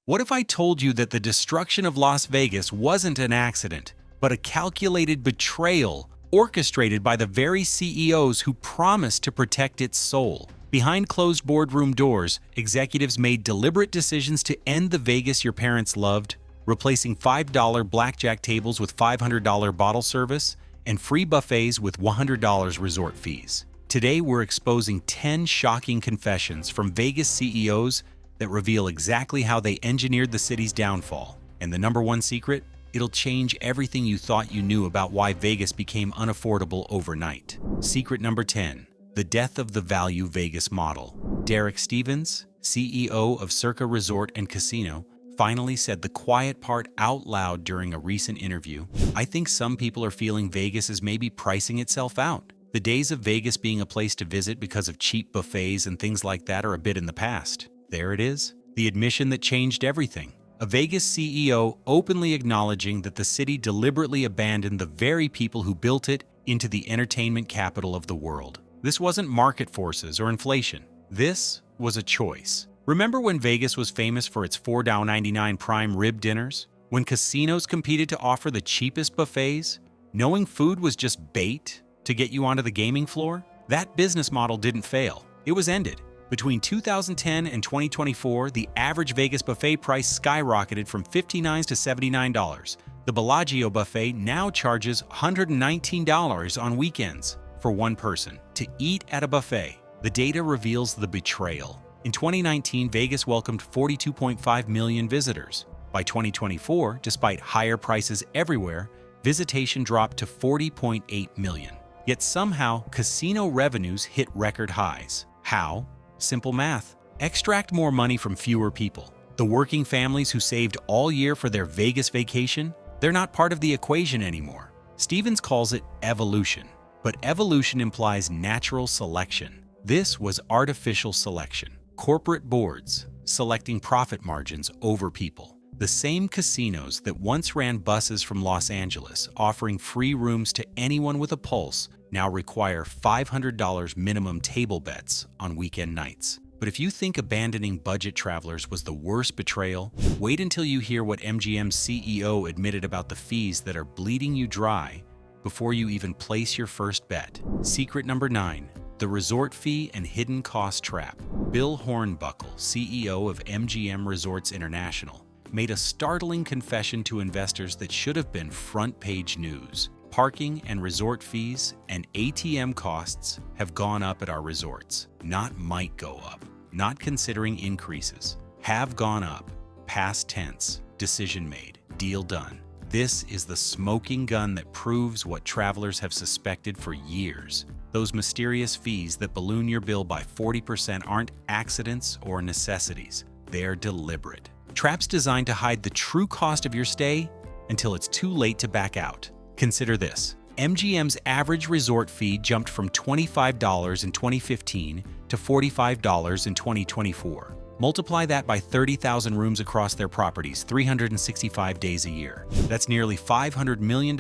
What if I told you that the destruction of Las Vegas wasn't an accident, but a calculated betrayal orchestrated by the very CEOs who promised to protect its soul? Behind closed boardroom doors, executives made deliberate decisions to end the Vegas your parents loved, replacing $5 blackjack tables with $500 bottle service and free buffets with $100 resort fees. Today, we're exposing 10 shocking confessions from Vegas CEOs that reveal exactly how they engineered the city's downfall. And the number one secret? It'll change everything you thought you knew about why Vegas became unaffordable overnight. Secret number 10. The death of the value Vegas model. Derek Stevens, CEO of Circa Resort and Casino, finally said the quiet part out loud during a recent interview. I think some people are feeling Vegas is maybe pricing itself out. The days of Vegas being a place to visit because of cheap buffets and things like that are a bit in the past. There it is, the admission that changed everything. A Vegas CEO openly acknowledging that the city deliberately abandoned the very people who built it into the entertainment capital of the world. This wasn't market forces or inflation. This was a choice. Remember when Vegas was famous for its $4.99 prime rib dinners? When casinos competed to offer the cheapest buffets? Knowing food was just bait to get you onto the gaming floor? That business model didn't fail. It was ended. Between 2010 and 2024, the average Vegas buffet price skyrocketed from $59 to $79. The Bellagio buffet now charges $119 on weekends for one person to eat at a buffet. The data reveals the betrayal. In 2019, Vegas welcomed 42.5 million visitors. By 2024, despite higher prices everywhere, visitation dropped to 40.8 million. Yet somehow, casino revenues hit record highs. How? Simple math. Extract more money from fewer people. The working families who saved all year for their Vegas vacation, they're not part of the equation anymore. Stevens calls it evolution. But evolution implies natural selection. This was artificial selection. Corporate boards selecting profit margins over people. The same casinos that once ran buses from Los Angeles offering free rooms to anyone with a pulse now require $500 minimum table bets on weekend nights. But if you think abandoning budget travelers was the worst betrayal, wait until you hear what MGM's CEO admitted about the fees that are bleeding you dry before you even place your first bet. Secret number 9. The resort fee and hidden cost trap. Bill Hornbuckle, CEO of MGM Resorts International, made a startling confession to investors that should have been front-page news. Parking and resort fees and ATM costs have gone up at our resorts. Not might go up. Not considering increases. Have gone up. Past tense. Decision made. Deal done. This is the smoking gun that proves what travelers have suspected for years. Those mysterious fees that balloon your bill by 40% aren't accidents or necessities. They're deliberate. Traps designed to hide the true cost of your stay until it's too late to back out. Consider this. MGM's average resort fee jumped from $25 in 2015 to $45 in 2024. Multiply that by 30,000 rooms across their properties, 365 days a year. That's nearly $500 million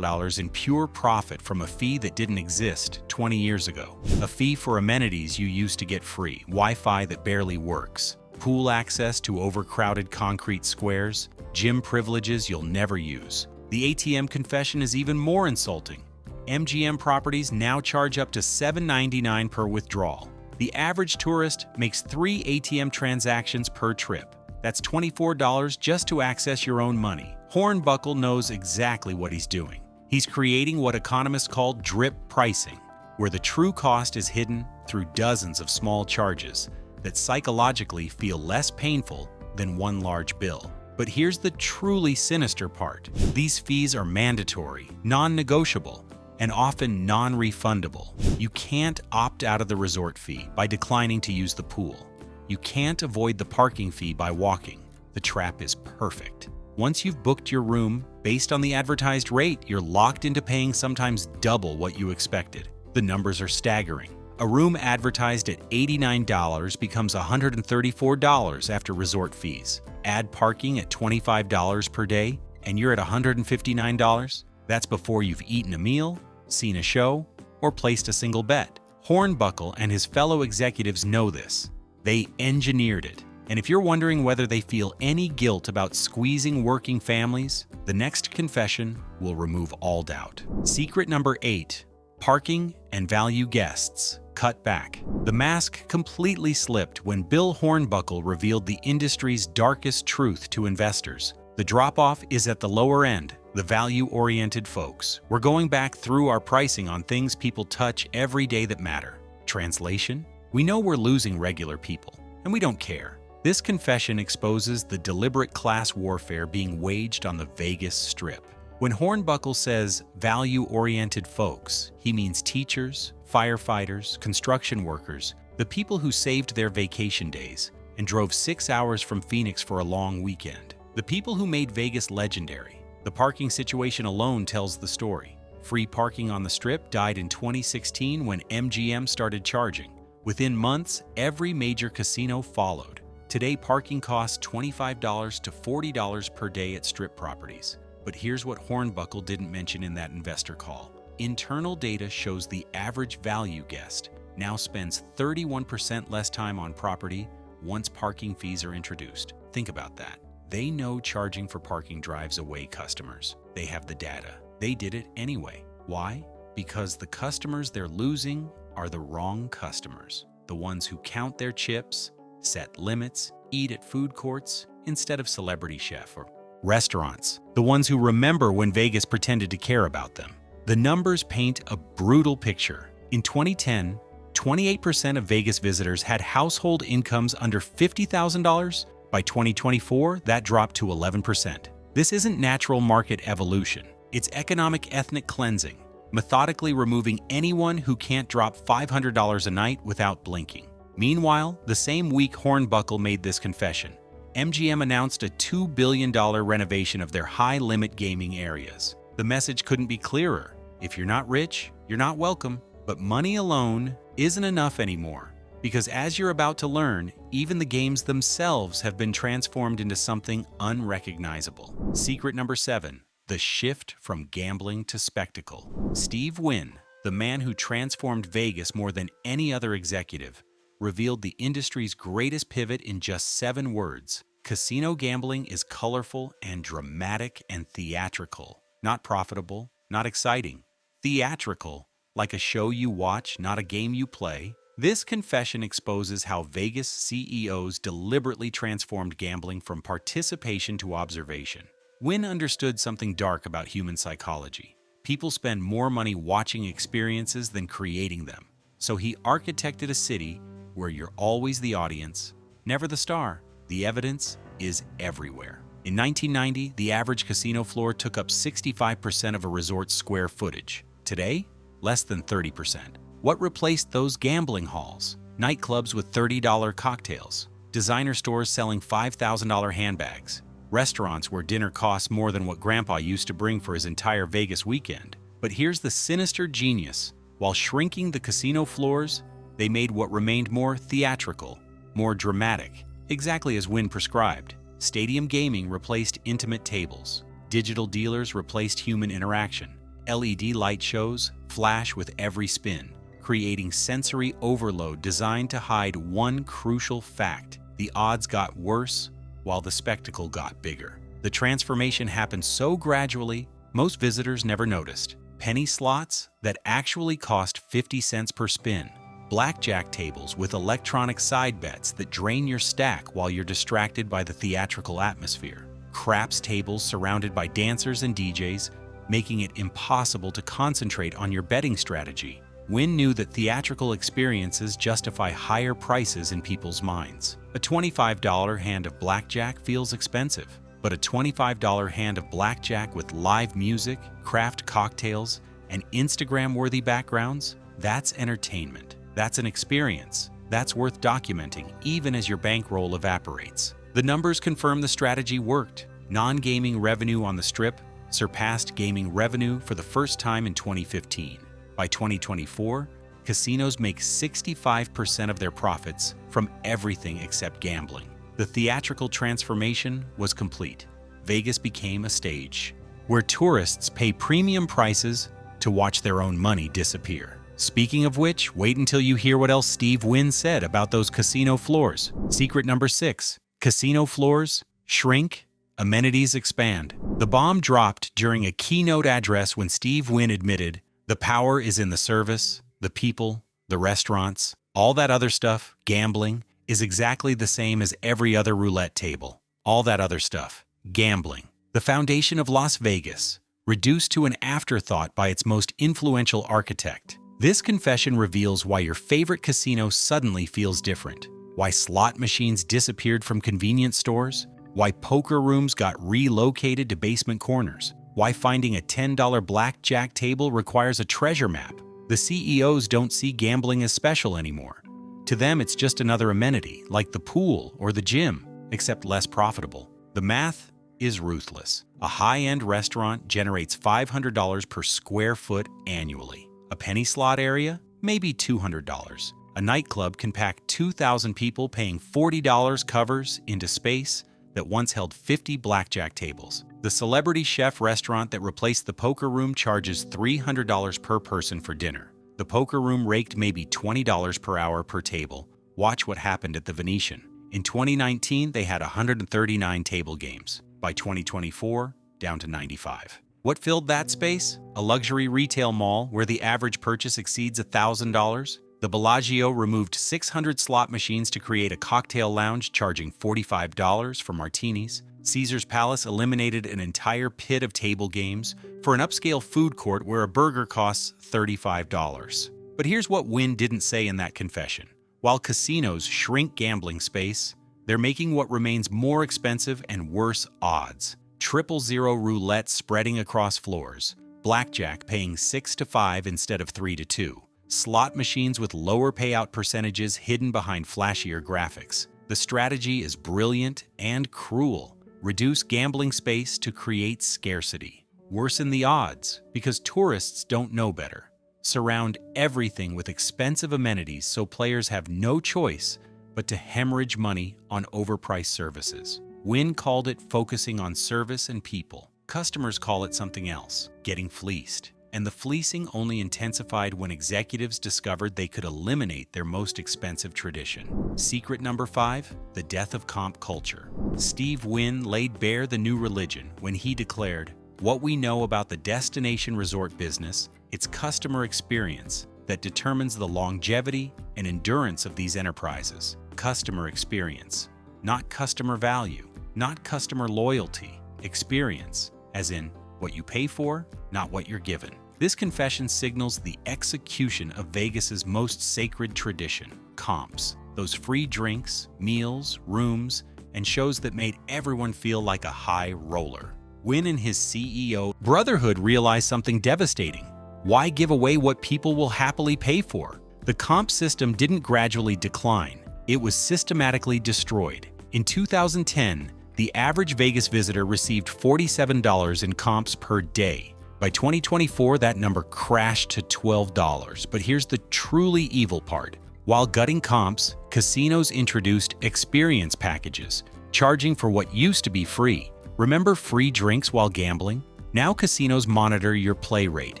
in pure profit from a fee that didn't exist 20 years ago. A fee for amenities you used to get free, Wi-Fi that barely works, pool access to overcrowded concrete squares, gym privileges you'll never use. The ATM confession is even more insulting. MGM properties now charge up to $7.99 per withdrawal. The average tourist makes 3 ATM transactions per trip. That's $24 just to access your own money. Hornbuckle knows exactly what he's doing. He's creating what economists call drip pricing, where the true cost is hidden through dozens of small charges that psychologically feel less painful than one large bill. But here's the truly sinister part. These fees are mandatory, non-negotiable, and often non-refundable. You can't opt out of the resort fee by declining to use the pool. You can't avoid the parking fee by walking. The trap is perfect. Once you've booked your room, based on the advertised rate, you're locked into paying sometimes double what you expected. The numbers are staggering. A room advertised at $89 becomes $134 after resort fees. Add parking at $25 per day, and you're at $159. That's before you've eaten a meal, seen a show, or placed a single bet. Hornbuckle and his fellow executives know this. They engineered it. And if you're wondering whether they feel any guilt about squeezing working families, the next confession will remove all doubt. Secret number 8. Parking and value guests cut back. The mask completely slipped when Bill Hornbuckle revealed the industry's darkest truth to investors. The drop-off is at the lower end, the value-oriented folks. We're going back through our pricing on things people touch every day that matter. Translation? We know we're losing regular people, and we don't care. This confession exposes the deliberate class warfare being waged on the Vegas Strip. When Hornbuckle says value-oriented folks, he means teachers, firefighters, construction workers, the people who saved their vacation days and drove 6 hours from Phoenix for a long weekend. The people who made Vegas legendary. The parking situation alone tells the story. Free parking on the Strip died in 2016 when MGM started charging. Within months, every major casino followed. Today, parking costs $25 to $40 per day at Strip properties. But here's what Hornbuckle didn't mention in that investor call. Internal data shows the average value guest now spends 31% less time on property once parking fees are introduced. Think about that. They know charging for parking drives away customers. They have the data. They did it anyway. Why? Because the customers they're losing are the wrong customers. The ones who count their chips, set limits, eat at food courts instead of Celebrity Chef or restaurants. The ones who remember when Vegas pretended to care about them. The numbers paint a brutal picture. In 2010, 28% of Vegas visitors had household incomes under $50,000. By 2024, that dropped to 11%. This isn't natural market evolution. It's economic ethnic cleansing, methodically removing anyone who can't drop $500 a night without blinking. Meanwhile, the same week Hornbuckle made this confession, MGM announced a $2 billion renovation of their high-limit gaming areas. The message couldn't be clearer. If you're not rich, you're not welcome. But money alone isn't enough anymore. Because as you're about to learn, even the games themselves have been transformed into something unrecognizable. Secret number 7. The shift from gambling to spectacle. Steve Wynn, the man who transformed Vegas more than any other executive, revealed the industry's greatest pivot in just 7 words. Casino gambling is colorful and dramatic and theatrical. Not profitable, not exciting. Theatrical, like a show you watch, not a game you play. This confession exposes how Vegas CEOs deliberately transformed gambling from participation to observation. Wynn understood something dark about human psychology. People spend more money watching experiences than creating them. So he architected a city where you're always the audience, never the star. The evidence is everywhere. In 1990, the average casino floor took up 65% of a resort's square footage. Today, less than 30%. What replaced those gambling halls? Nightclubs with $30 cocktails, designer stores selling $5,000 handbags, restaurants where dinner costs more than what Grandpa used to bring for his entire Vegas weekend. But here's the sinister genius. While shrinking the casino floors, they made what remained more theatrical, more dramatic, exactly as Wynn prescribed. Stadium gaming replaced intimate tables. Digital dealers replaced human interaction. LED light shows flash with every spin, creating sensory overload designed to hide one crucial fact. The odds got worse while the spectacle got bigger. The transformation happened so gradually, most visitors never noticed. Penny slots that actually cost 50 cents per spin. Blackjack tables with electronic side bets that drain your stack while you're distracted by the theatrical atmosphere. Craps tables surrounded by dancers and DJs, making it impossible to concentrate on your betting strategy. Wynn knew that theatrical experiences justify higher prices in people's minds. A $25 hand of blackjack feels expensive, but a $25 hand of blackjack with live music, craft cocktails, and Instagram-worthy backgrounds, that's entertainment. That's an experience. That's worth documenting, even as your bankroll evaporates. The numbers confirm the strategy worked. Non-gaming revenue on the Strip surpassed gaming revenue for the first time in 2015. By 2024, casinos make 65% of their profits from everything except gambling. The theatrical transformation was complete. Vegas became a stage where tourists pay premium prices to watch their own money disappear. Speaking of which, wait until you hear what else Steve Wynn said about those casino floors. Secret number 6. Casino floors shrink, amenities expand. The bomb dropped during a keynote address when Steve Wynn admitted, "The power is in the service, the people, the restaurants. All that other stuff, gambling, is exactly the same as every other roulette table. All that other stuff, gambling. The foundation of Las Vegas, reduced to an afterthought by its most influential architect." This confession reveals why your favorite casino suddenly feels different, why slot machines disappeared from convenience stores, why poker rooms got relocated to basement corners, why finding a $10 blackjack table requires a treasure map. The CEOs don't see gambling as special anymore. To them, it's just another amenity, like the pool or the gym, except less profitable. The math is ruthless. A high-end restaurant generates $500 per square foot annually. A penny slot area? Maybe $200. A nightclub can pack 2,000 people paying $40 covers into space that once held 50 blackjack tables. The celebrity chef restaurant that replaced the poker room charges $300 per person for dinner. The poker room raked maybe $20 per hour per table. Watch what happened at the Venetian. In 2019, they had 139 table games. By 2024, down to 95. What filled that space? A luxury retail mall where the average purchase exceeds $1,000. The Bellagio removed 600 slot machines to create a cocktail lounge charging $45 for martinis. Caesar's Palace eliminated an entire pit of table games for an upscale food court where a burger costs $35. But here's what Wynn didn't say in that confession. While casinos shrink gambling space, they're making what remains more expensive and worse odds. 000 roulette spreading across floors, blackjack paying 6 to 5 instead of 3 to 2, slot machines with lower payout percentages hidden behind flashier graphics. The strategy is brilliant and cruel. Reduce gambling space to create scarcity. Worsen the odds because tourists don't know better. Surround everything with expensive amenities so players have no choice but to hemorrhage money on overpriced services. Wynn called it focusing on service and people. Customers call it something else, getting fleeced. And the fleecing only intensified when executives discovered they could eliminate their most expensive tradition. Secret number 5, the death of comp culture. Steve Wynn laid bare the new religion when he declared, "What we know about the destination resort business, it's customer experience that determines the longevity and endurance of these enterprises. Customer experience, not customer value. Not customer loyalty, experience, as in what you pay for, not what you're given." This confession signals the execution of Vegas's most sacred tradition, comps. Those free drinks, meals, rooms, and shows that made everyone feel like a high roller. Wynn and his CEO brotherhood realized something devastating. Why give away what people will happily pay for? The comp system didn't gradually decline. It was systematically destroyed. In 2010, the average Vegas visitor received $47 in comps per day. By 2024, that number crashed to $12. But here's the truly evil part. While gutting comps, casinos introduced experience packages, charging for what used to be free. Remember free drinks while gambling? Now casinos monitor your play rate.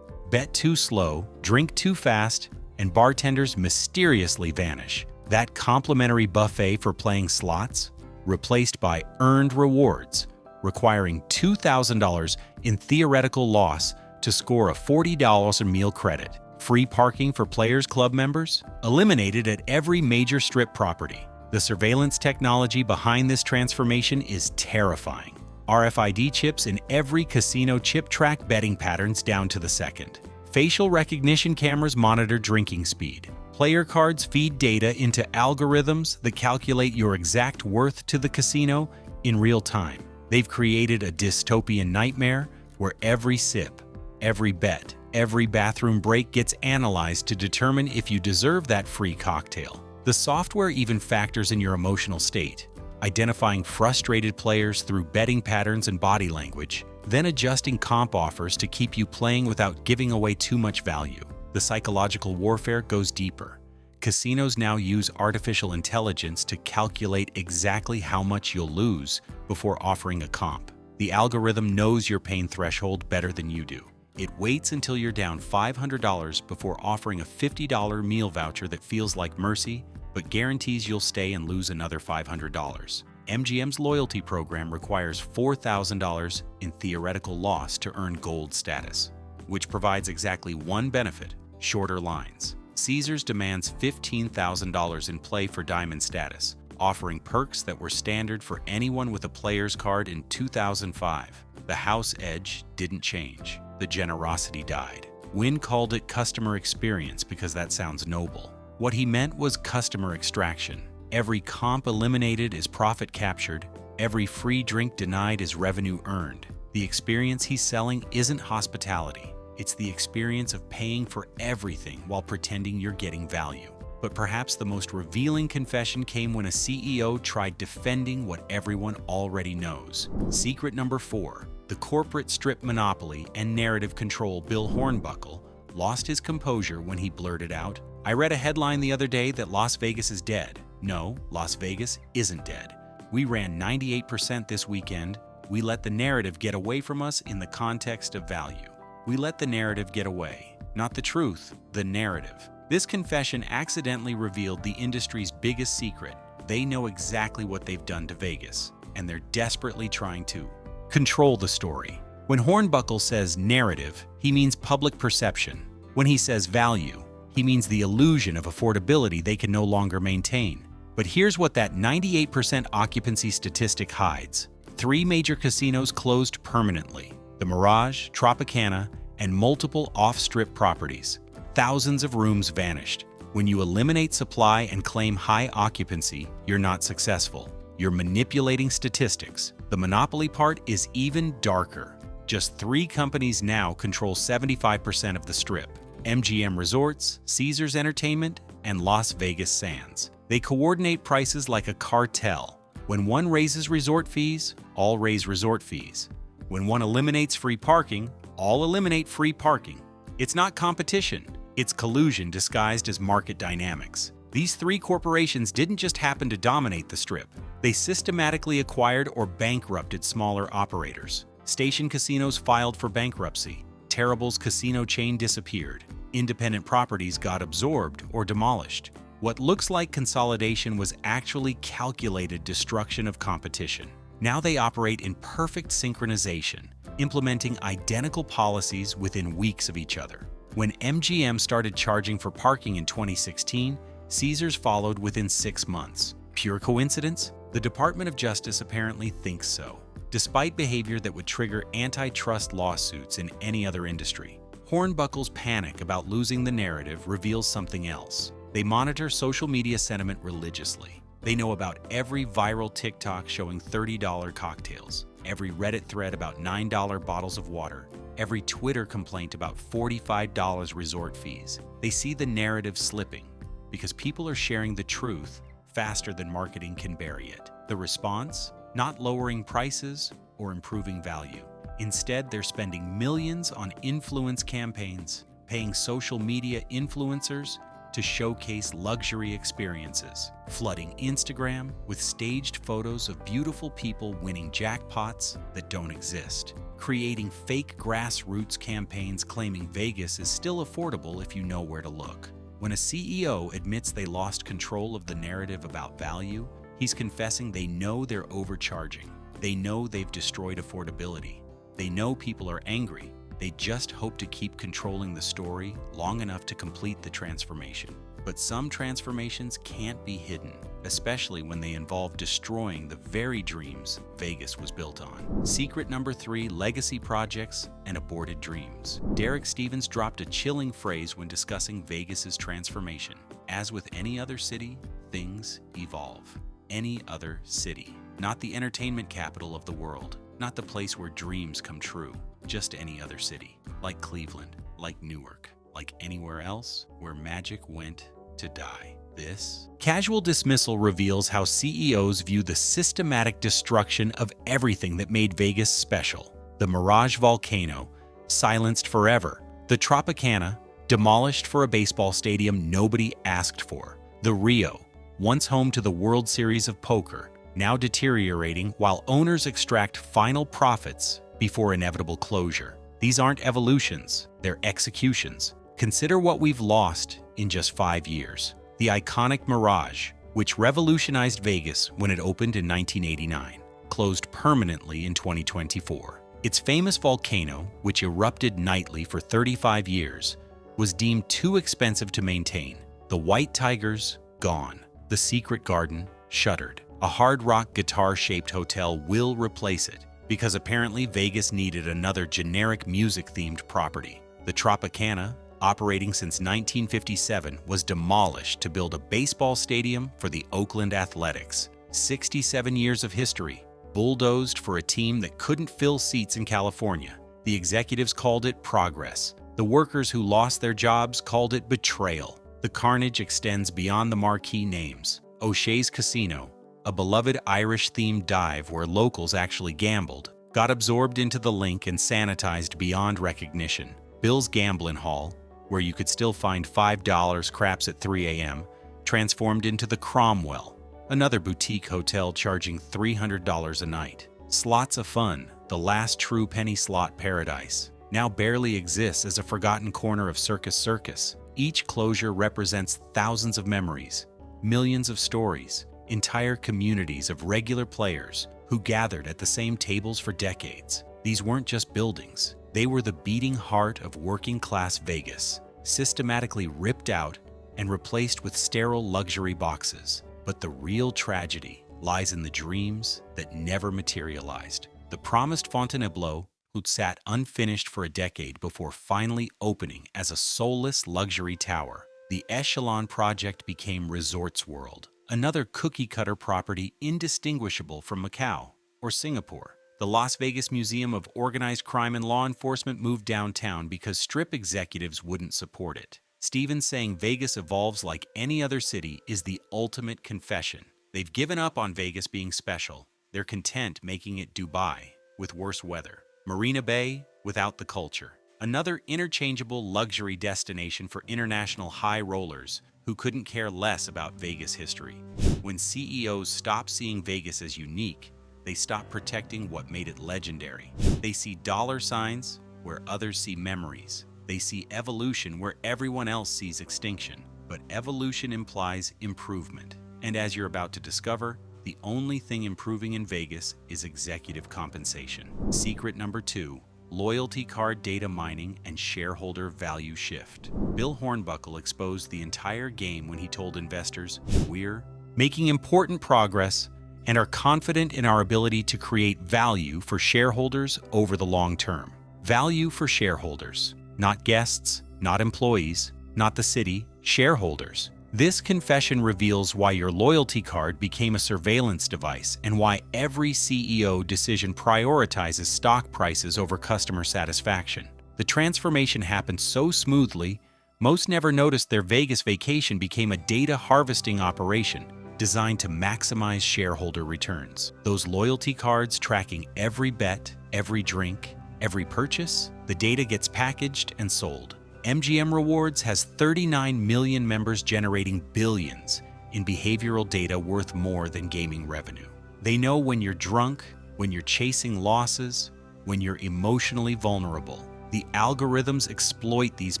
Bet too slow, drink too fast, and bartenders mysteriously vanish. That complimentary buffet for playing slots? Replaced by earned rewards, requiring $2,000 in theoretical loss to score a $40 a meal credit. Free parking for Players Club members? Eliminated at every major strip property. The surveillance technology behind this transformation is terrifying. RFID chips in every casino chip track betting patterns down to the second. Facial recognition cameras monitor drinking speed. Player cards feed data into algorithms that calculate your exact worth to the casino in real time. They've created a dystopian nightmare where every sip, every bet, every bathroom break gets analyzed to determine if you deserve that free cocktail. The software even factors in your emotional state, identifying frustrated players through betting patterns and body language, then adjusting comp offers to keep you playing without giving away too much value. The psychological warfare goes deeper. Casinos now use artificial intelligence to calculate exactly how much you'll lose before offering a comp. The algorithm knows your pain threshold better than you do. It waits until you're down $500 before offering a $50 meal voucher that feels like mercy, but guarantees you'll stay and lose another $500. MGM's loyalty program requires $4,000 in theoretical loss to earn gold status, which provides exactly one benefit: shorter lines. Caesars demands $15,000 in play for diamond status, offering perks that were standard for anyone with a player's card in 2005. The house edge didn't change. The generosity died. Wynn called it customer experience because that sounds noble. What he meant was customer extraction. Every comp eliminated is profit captured. Every free drink denied is revenue earned. The experience he's selling isn't hospitality. It's the experience of paying for everything while pretending you're getting value. But perhaps the most revealing confession came when a CEO tried defending what everyone already knows. Secret number 4. The corporate strip monopoly and narrative control. Bill Hornbuckle lost his composure when he blurted out, "I read a headline the other day that Las Vegas is dead." No, Las Vegas isn't dead. We ran 98% this weekend. We let the narrative get away from us in the context of value. We let the narrative get away. Not the truth, the narrative. This confession accidentally revealed the industry's biggest secret. They know exactly what they've done to Vegas, and they're desperately trying to control the story. When Hornbuckle says narrative, he means public perception. When he says value, he means the illusion of affordability they can no longer maintain. But here's what that 98% occupancy statistic hides. 3 major casinos closed permanently: the Mirage, Tropicana, and multiple off-strip properties. Thousands of rooms vanished. When you eliminate supply and claim high occupancy, you're not successful. You're manipulating statistics. The monopoly part is even darker. Just 3 companies now control 75% of the Strip: MGM Resorts, Caesars Entertainment, and Las Vegas Sands. They coordinate prices like a cartel. When one raises resort fees, all raise resort fees. When one eliminates free parking, all eliminate free parking. It's not competition. It's collusion disguised as market dynamics. These 3 corporations didn't just happen to dominate the Strip. They systematically acquired or bankrupted smaller operators. Station casinos filed for bankruptcy. Terrible's casino chain disappeared. Independent properties got absorbed or demolished. What looks like consolidation was actually calculated destruction of competition. Now they operate in perfect synchronization, implementing identical policies within weeks of each other. When MGM started charging for parking in 2016, Caesars followed within 6 months. Pure coincidence? The Department of Justice apparently thinks so, despite behavior that would trigger antitrust lawsuits in any other industry. Hornbuckle's panic about losing the narrative reveals something else. They monitor social media sentiment religiously. They know about every viral TikTok showing $30 cocktails, every Reddit thread about $9 bottles of water, every Twitter complaint about $45 resort fees. They see the narrative slipping because people are sharing the truth faster than marketing can bury it. The response? Not lowering prices or improving value. Instead, they're spending millions on influence campaigns, paying social media influencers to showcase luxury experiences, flooding Instagram with staged photos of beautiful people winning jackpots that don't exist, creating fake grassroots campaigns claiming Vegas is still affordable if you know where to look. When a CEO admits they lost control of the narrative about value, he's confessing they know they're overcharging. They know they've destroyed affordability. They know people are angry. They just hope to keep controlling the story long enough to complete the transformation. But some transformations can't be hidden, especially when they involve destroying the very dreams Vegas was built on. Secret number 3, legacy projects and aborted dreams. Derek Stevens dropped a chilling phrase when discussing Vegas's transformation. As with any other city, things evolve. Any other city. Not the entertainment capital of the world. Not the place where dreams come true. Just any other city. Like Cleveland, like Newark, like anywhere else where magic went to die. This casual dismissal reveals how CEOs view the systematic destruction of everything that made Vegas special. The Mirage volcano, silenced forever. The Tropicana, demolished for a baseball stadium nobody asked for. The Rio, once home to the World Series of Poker, now deteriorating while owners extract final profits before inevitable closure. These aren't evolutions, they're executions. Consider what we've lost in just 5 years. The iconic Mirage, which revolutionized Vegas when it opened in 1989, closed permanently in 2024. Its famous volcano, which erupted nightly for 35 years, was deemed too expensive to maintain. The White Tigers, gone. The Secret Garden, shuttered. A Hard Rock guitar-shaped hotel will replace it, because apparently Vegas needed another generic music-themed property. The Tropicana, operating since 1957, was demolished to build a baseball stadium for the Oakland Athletics. 67 years of history, bulldozed for a team that couldn't fill seats in California. The executives called it progress. The workers who lost their jobs called it betrayal. The carnage extends beyond the marquee names. O'Shea's Casino, a beloved Irish-themed dive where locals actually gambled, got absorbed into the link and sanitized beyond recognition. Bill's Gambling Hall, where you could still find $5 craps at 3 a.m., transformed into the Cromwell, another boutique hotel charging $300 a night. Slots of Fun, the last true penny slot paradise, now barely exists as a forgotten corner of Circus. Each closure represents thousands of memories, millions of stories, entire communities of regular players who gathered at the same tables for decades. These weren't just buildings. They were the beating heart of working-class Vegas, systematically ripped out and replaced with sterile luxury boxes. But the real tragedy lies in the dreams that never materialized. The promised Fontainebleau, who'd sat unfinished for a decade before finally opening as a soulless luxury tower. The Echelon project became Resorts World, another cookie-cutter property indistinguishable from Macau or Singapore. The Las Vegas Museum of Organized Crime and Law Enforcement moved downtown because Strip executives wouldn't support it. Stevens saying Vegas evolves like any other city is the ultimate confession. They've given up on Vegas being special. They're content making it Dubai with worse weather. Marina Bay without the culture. Another interchangeable luxury destination for international high rollers who couldn't care less about Vegas history. When CEOs stop seeing Vegas as unique, they stop protecting what made it legendary. They see dollar signs where others see memories. They see evolution where everyone else sees extinction. But evolution implies improvement. And as you're about to discover, the only thing improving in Vegas is executive compensation. Secret number 2, loyalty card data mining and shareholder value shift. Bill Hornbuckle exposed the entire game when he told investors, "We're making important progress and are confident in our ability to create value for shareholders over the long term." Value for shareholders, not guests, not employees, not the city, shareholders. This confession reveals why your loyalty card became a surveillance device and why every CEO decision prioritizes stock prices over customer satisfaction. The transformation happened so smoothly, most never noticed their Vegas vacation became a data harvesting operation designed to maximize shareholder returns. Those loyalty cards tracking every bet, every drink, every purchase, the data gets packaged and sold. MGM Rewards has 39 million members generating billions in behavioral data worth more than gaming revenue. They know when you're drunk, when you're chasing losses, when you're emotionally vulnerable. The algorithms exploit these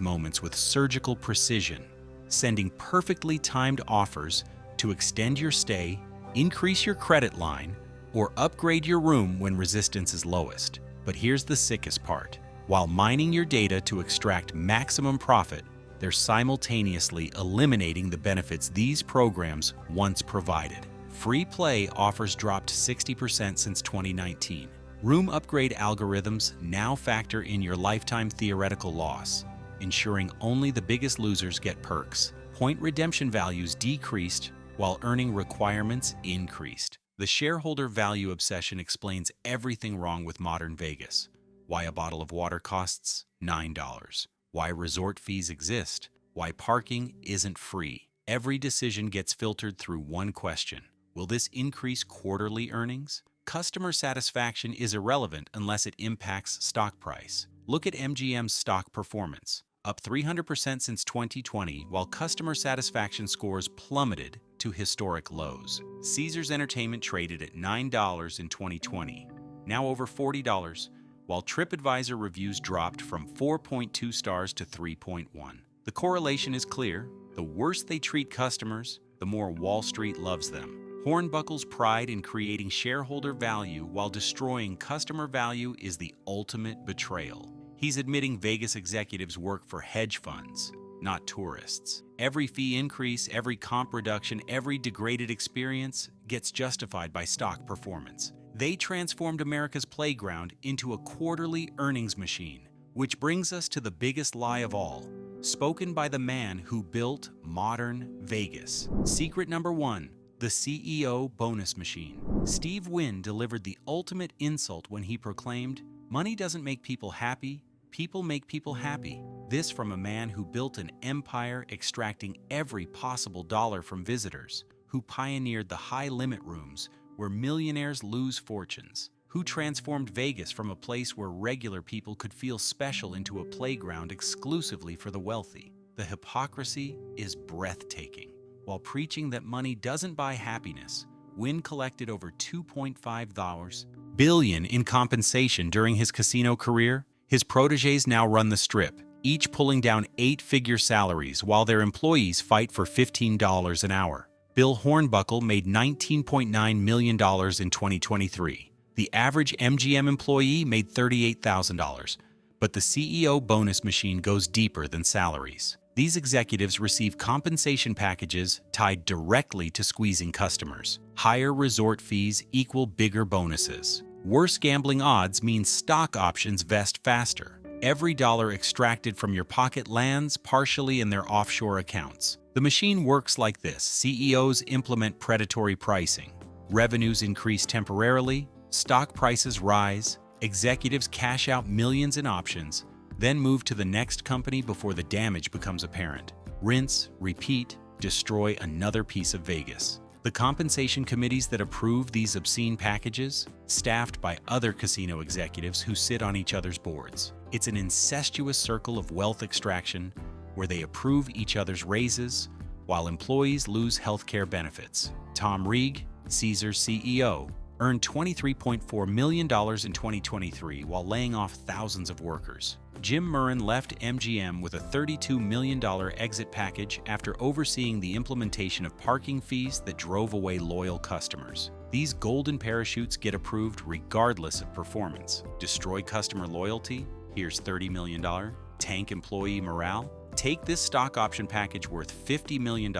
moments with surgical precision, sending perfectly timed offers to extend your stay, increase your credit line, or upgrade your room when resistance is lowest. But here's the sickest part. While mining your data to extract maximum profit, they're simultaneously eliminating the benefits these programs once provided. Free play offers dropped 60% since 2019. Room upgrade algorithms now factor in your lifetime theoretical loss, ensuring only the biggest losers get perks. Point redemption values decreased while earning requirements increased. The shareholder value obsession explains everything wrong with modern Vegas. Why a bottle of water costs $9. Why resort fees exist. Why parking isn't free. Every decision gets filtered through one question. Will this increase quarterly earnings? Customer satisfaction is irrelevant unless it impacts stock price. Look at MGM's stock performance, up 300% since 2020, while customer satisfaction scores plummeted to historic lows. Caesars Entertainment traded at $9 in 2020, now over $40, while TripAdvisor reviews dropped from 4.2 stars to 3.1. The correlation is clear. The worse they treat customers, the more Wall Street loves them. Hornbuckle's pride in creating shareholder value while destroying customer value is the ultimate betrayal. He's admitting Vegas executives work for hedge funds, not tourists. Every fee increase, every comp reduction, every degraded experience gets justified by stock performance. They transformed America's playground into a quarterly earnings machine, which brings us to the biggest lie of all, spoken by the man who built modern Vegas. Secret number 1. The CEO bonus machine. Steve Wynn delivered the ultimate insult when he proclaimed, "Money doesn't make people happy, people make people happy." This from a man who built an empire extracting every possible dollar from visitors, who pioneered the high-limit rooms where millionaires lose fortunes, who transformed Vegas from a place where regular people could feel special into a playground exclusively for the wealthy. The hypocrisy is breathtaking. While preaching that money doesn't buy happiness, Wynn collected over $2.5 billion in compensation during his casino career. His protégés now run the Strip, each pulling down 8-figure salaries while their employees fight for $15 an hour. Bill Hornbuckle made $19.9 million in 2023. The average MGM employee made $38,000. But the CEO bonus machine goes deeper than salaries. These executives receive compensation packages tied directly to squeezing customers. Higher resort fees equal bigger bonuses. Worse gambling odds mean stock options vest faster. Every dollar extracted from your pocket lands partially in their offshore accounts. The machine works like this. CEOs implement predatory pricing. Revenues increase temporarily. Stock prices rise. Executives cash out millions in options, then move to the next company before the damage becomes apparent. Rinse, repeat, destroy another piece of Vegas. The compensation committees that approve these obscene packages, staffed by other casino executives who sit on each other's boards. It's an incestuous circle of wealth extraction where they approve each other's raises while employees lose healthcare benefits. Tom Reeg, Caesar's CEO, earned $23.4 million in 2023 while laying off thousands of workers. Jim Murren left MGM with a $32 million exit package after overseeing the implementation of parking fees that drove away loyal customers. These golden parachutes get approved regardless of performance. Destroy customer loyalty? Here's $30 million. Tank employee morale? Take this stock option package worth $50 million.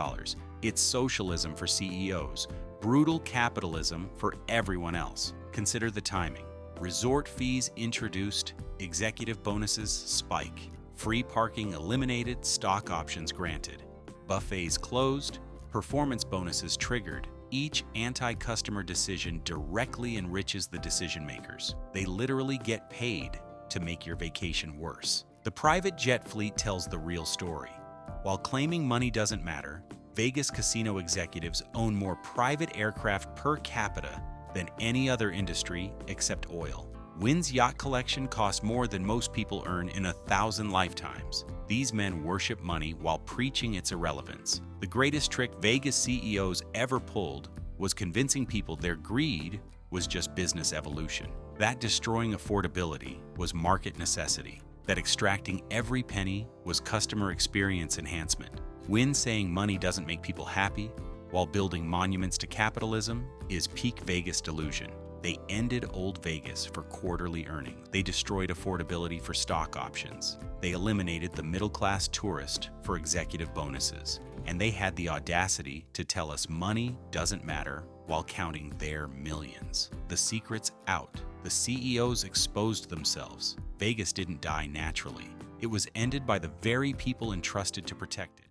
It's socialism for CEOs. Brutal capitalism for everyone else. Consider the timing. Resort fees introduced, executive bonuses spike. Free parking eliminated, stock options granted. Buffets closed, performance bonuses triggered. Each anti-customer decision directly enriches the decision makers. They literally get paid to make your vacation worse. The private jet fleet tells the real story. While claiming money doesn't matter, Vegas casino executives own more private aircraft per capita than any other industry except oil. Wynn's yacht collection costs more than most people earn in 1,000 lifetimes. These men worship money while preaching its irrelevance. The greatest trick Vegas CEOs ever pulled was convincing people their greed was just business evolution. That destroying affordability was market necessity. That extracting every penny was customer experience enhancement. Wynn saying money doesn't make people happy while building monuments to capitalism is peak Vegas delusion. They ended old Vegas for quarterly earnings. They destroyed affordability for stock options. They eliminated the middle-class tourist for executive bonuses. And they had the audacity to tell us money doesn't matter while counting their millions. The secret's out. The CEOs exposed themselves. Vegas didn't die naturally. It was ended by the very people entrusted to protect it.